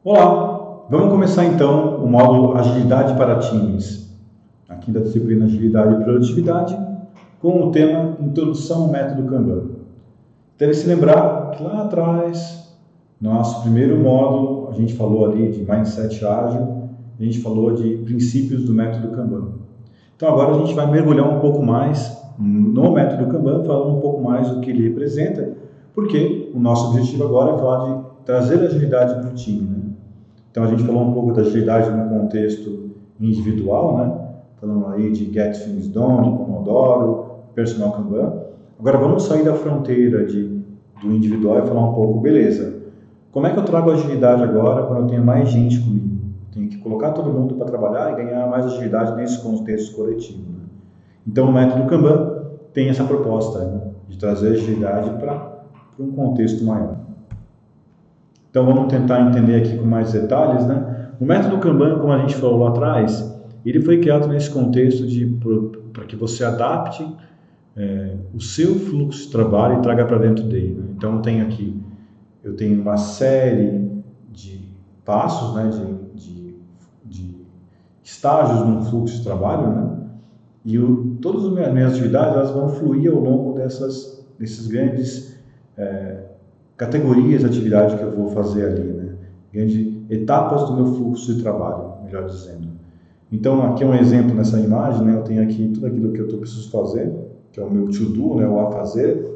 Olá, vamos começar então o módulo Agilidade para Times, aqui da disciplina Agilidade e Produtividade, com o tema Introdução ao Método Kanban. Deve se lembrar que lá atrás, no nosso primeiro módulo, a gente falou ali de Mindset Ágil, a gente falou de princípios do método Kanban. Então agora a gente vai mergulhar um pouco mais no método Kanban, falando um pouco mais do que ele representa, porque o nosso objetivo agora é falar de trazer agilidade para o time, né? Então a gente falou um pouco da agilidade no contexto individual, né? Falando aí de Get Things Done, do Pomodoro, Personal Kanban. Agora vamos sair da fronteira do individual e falar um pouco, beleza, como é que eu trago agilidade agora quando eu tenho mais gente comigo? Tenho que colocar todo mundo para trabalhar e ganhar mais agilidade nesse contexto coletivo, né? Então o método Kanban tem essa proposta, né, de trazer agilidade para um contexto maior. Então vamos tentar entender aqui com mais detalhes, né? O método Kanban, como a gente falou lá atrás, ele foi criado nesse contexto para que você adapte o seu fluxo de trabalho e traga para dentro dele, né? Então eu tenho uma série de passos, né, de estágios num fluxo de trabalho, né? E todas as minhas atividades elas vão fluir ao longo desses grandes categorias de atividade que eu vou fazer ali, né? Grandes etapas do meu fluxo de trabalho, melhor dizendo. Então, aqui é um exemplo nessa imagem, né? Eu tenho aqui tudo aquilo que eu preciso fazer, que é o meu to-do, né? O a fazer,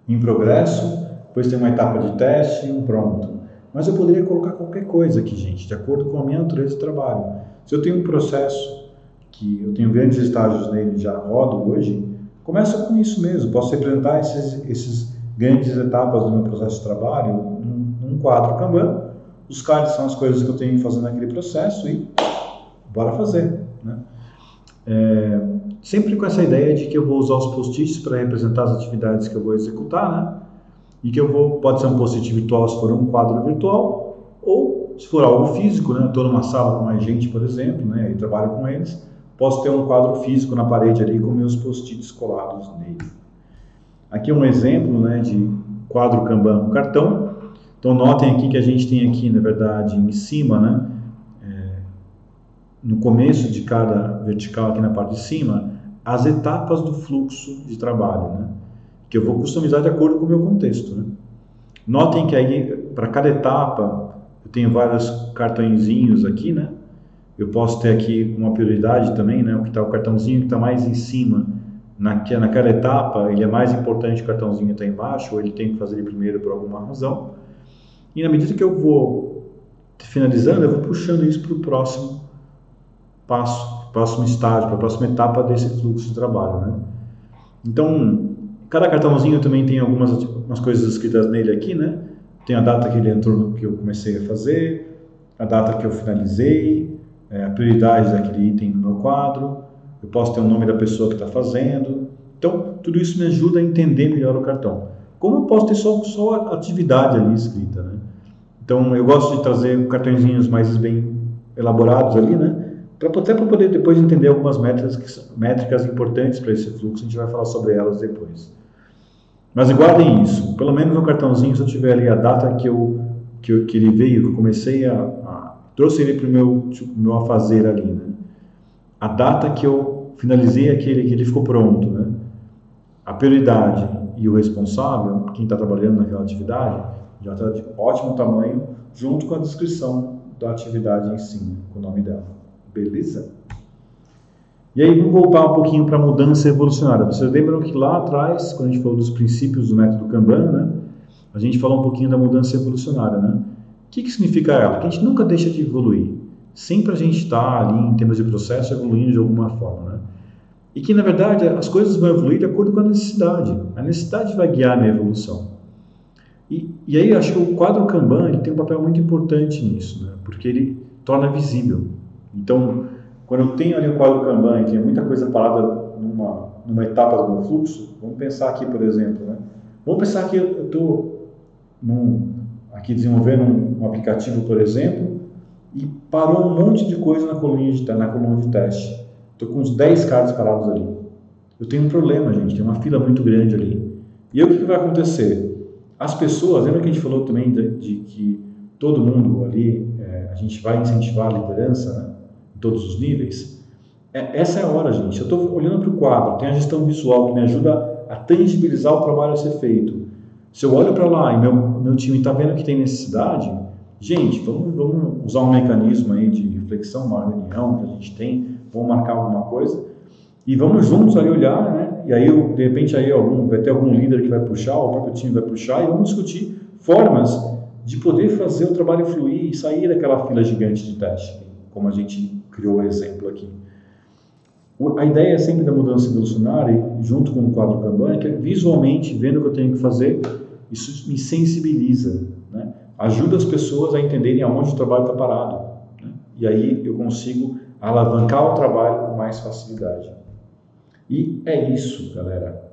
em progresso, depois tem uma etapa de teste, um pronto. Mas eu poderia colocar qualquer coisa aqui, gente, de acordo com a minha natureza de trabalho. Se eu tenho um processo que eu tenho grandes estágios nele, já rodo hoje, começa com isso mesmo. Posso representar esses grandes etapas do meu processo de trabalho num quadro Kanban. Os cards são as coisas que eu tenho que fazer naquele processo e bora fazer, né? Sempre com essa ideia de que eu vou usar os post-its para representar as atividades que eu vou executar, né? E que pode ser um post-it virtual se for um quadro virtual, ou se for algo físico, né? Eu estou numa sala com mais gente, por exemplo, né? E trabalho com eles, posso ter um quadro físico na parede ali com meus post-its colados nele. Aqui é um exemplo, né, de quadro Kanban com cartão. Então notem aqui que a gente tem aqui, na verdade, em cima, né, no começo de cada vertical aqui na parte de cima, as etapas do fluxo de trabalho, né, que eu vou customizar de acordo com o meu contexto, né. Notem que aí, para cada etapa, eu tenho vários cartõezinhos aqui, né. Eu posso ter aqui uma prioridade também, né, o cartãozinho que está mais em cima, naquela etapa, ele é mais importante que o cartãozinho está embaixo, ou ele tem que fazer ele primeiro por alguma razão. E na medida que eu vou finalizando, eu vou puxando isso para o próximo passo, próximo estágio, para a próxima etapa desse fluxo de trabalho, né? Então, cada cartãozinho também tem umas coisas escritas nele aqui, né? Tem a data que ele entrou, que eu comecei a fazer, a data que eu finalizei, a prioridade daquele item no meu quadro, eu posso ter o nome da pessoa que está fazendo. Então, tudo isso me ajuda a entender melhor o cartão. Como eu posso ter só a atividade ali escrita, né? Então, eu gosto de trazer cartõezinhos mais bem elaborados ali, né? Até para poder depois entender algumas métricas importantes para esse fluxo, a gente vai falar sobre elas depois. Mas guardem isso, pelo menos no cartãozinho, se eu tiver ali a data que ele veio, que eu comecei trouxe ele para o meu a fazer ali, né? A data que eu finalizei que ele ficou pronto, né? A prioridade e o responsável, quem está trabalhando naquela atividade, já está de ótimo tamanho, junto com a descrição da atividade em si, né? Com o nome dela. Beleza? E aí vamos voltar um pouquinho para a mudança evolucionária. Vocês lembram que lá atrás, quando a gente falou dos princípios do método Kanban, né? A gente falou um pouquinho da mudança evolucionária, né? O que significa ela? Que a gente nunca deixa de evoluir. Sempre a gente está ali, em termos de processo, evoluindo de alguma forma, né? E que, na verdade, as coisas vão evoluir de acordo com a necessidade. A necessidade vai guiar a minha evolução. E aí, eu acho que o quadro Kanban ele tem um papel muito importante nisso, né? Porque ele torna visível. Então, quando eu tenho ali o quadro Kanban e tem muita coisa parada numa etapa do meu fluxo, vamos pensar aqui, por exemplo, né? Vamos pensar que eu estou aqui desenvolvendo um aplicativo, por exemplo, e parou um monte de coisa na coluna de teste. Estou com uns 10 cards parados ali. Eu tenho um problema, gente, tem uma fila muito grande ali. E aí o que vai acontecer? As pessoas, lembra que a gente falou também de que todo mundo ali, a gente vai incentivar a liderança, né, em todos os níveis, essa é a hora, gente. Eu estou olhando para o quadro, tem a gestão visual que me ajuda a tangibilizar o trabalho a ser feito. Se eu olho para lá e meu time está vendo que tem necessidade, gente, vamos usar um mecanismo aí de reflexão, uma reunião que a gente tem, vamos marcar alguma coisa e vamos juntos ali olhar, né? E aí, de repente, aí vai ter algum líder que vai puxar, o próprio time vai puxar e vamos discutir formas de poder fazer o trabalho fluir e sair daquela fila gigante de teste, como a gente criou o exemplo aqui. A ideia sempre da mudança evolucionária, junto com o quadro Kanban, é que visualmente, vendo o que eu tenho que fazer, isso me sensibiliza, né? Ajuda as pessoas a entenderem aonde o trabalho está parado, né? E aí eu consigo alavancar o trabalho com mais facilidade. E é isso, galera.